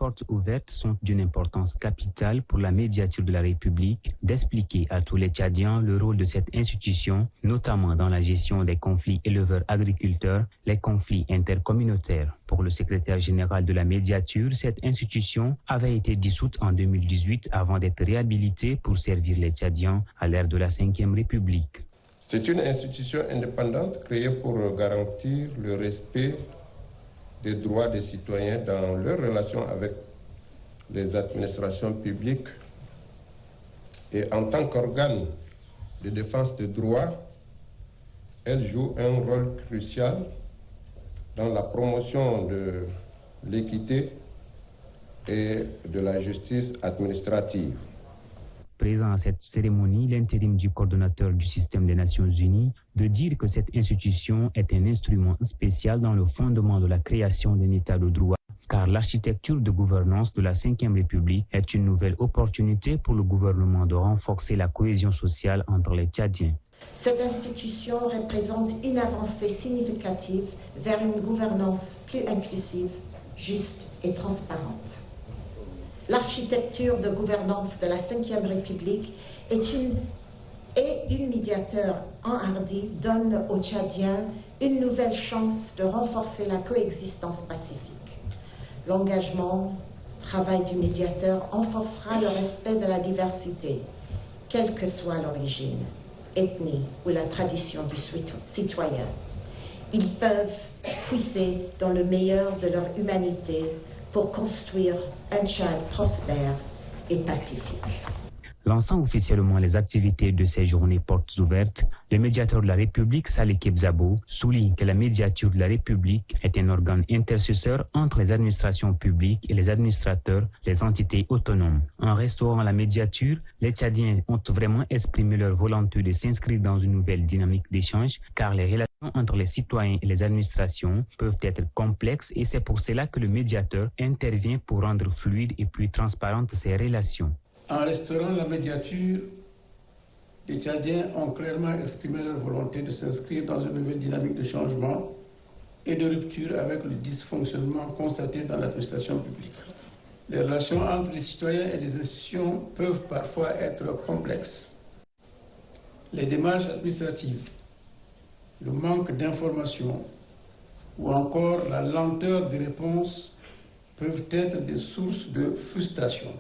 portes ouvertes sont d'une importance capitale pour la médiature de la République d'expliquer à tous les Tchadiens le rôle de cette institution, notamment dans la gestion des conflits éleveurs-agriculteurs, les conflits intercommunautaires. Pour le secrétaire général de la médiature, cette institution avait été dissoute en 2018 avant d'être réhabilitée pour servir les Tchadiens à l'ère de la Ve République. C'est une institution indépendante créée pour garantir le respect des droits des citoyens dans leurs relations avec les administrations publiques et en tant qu'organe de défense des droits, elle joue un rôle crucial dans la promotion de l'équité et de la justice administrative. Présent à cette cérémonie, l'intérim du coordonnateur du système des Nations Unies de dire que cette institution est un instrument spécial dans le fondement de la création d'un État de droit, car l'architecture de gouvernance de la Ve République est une nouvelle opportunité pour le gouvernement de renforcer la cohésion sociale entre les Tchadiens. Cette institution représente une avancée significative vers une gouvernance plus inclusive, juste et transparente. L'architecture de gouvernance de la Ve République et une médiateur enhardi donne aux Tchadiens une nouvelle chance de renforcer la coexistence pacifique. L'engagement, travail du médiateur renforcera le respect de la diversité, quelle que soit l'origine, ethnie ou la tradition du citoyen. Ils peuvent puiser dans le meilleur de leur humanité pour construire un Tchad prospère et pacifique. Lançant officiellement les activités de ces journées portes ouvertes, le médiateur de la République, Saleh Kebzabo, souligne que la médiature de la République est un organe intercesseur entre les administrations publiques et les administrateurs, les entités autonomes. En restaurant la médiature, les Tchadiens ont vraiment exprimé leur volonté de s'inscrire dans une nouvelle dynamique d'échange, car les relations entre les citoyens et les administrations peuvent être complexes et c'est pour cela que le médiateur intervient pour rendre fluides et plus transparentes ces relations. En restaurant la médiature, les Tchadiens ont clairement exprimé leur volonté de s'inscrire dans une nouvelle dynamique de changement et de rupture avec le dysfonctionnement constaté dans l'administration publique. Les relations entre les citoyens et les institutions peuvent parfois être complexes. Les démarches administratives, le manque d'informations ou encore la lenteur des réponses peuvent être des sources de frustration.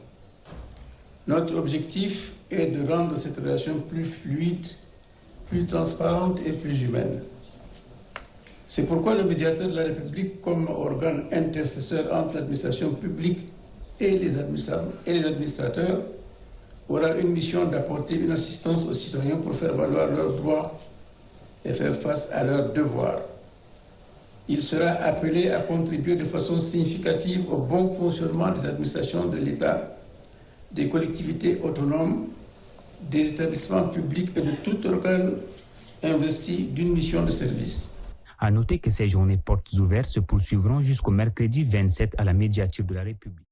Notre objectif est de rendre cette relation plus fluide, plus transparente et plus humaine. C'est pourquoi le médiateur de la République, comme organe intercesseur entre l'administration publique et les administrateurs, aura une mission d'apporter une assistance aux citoyens pour faire valoir leurs droits et faire face à leurs devoirs. Il sera appelé à contribuer de façon significative au bon fonctionnement des administrations de l'État, des collectivités autonomes, des établissements publics et de tout organe investi d'une mission de service. À noter que ces journées portes ouvertes se poursuivront jusqu'au mercredi 27 à la médiature de la République.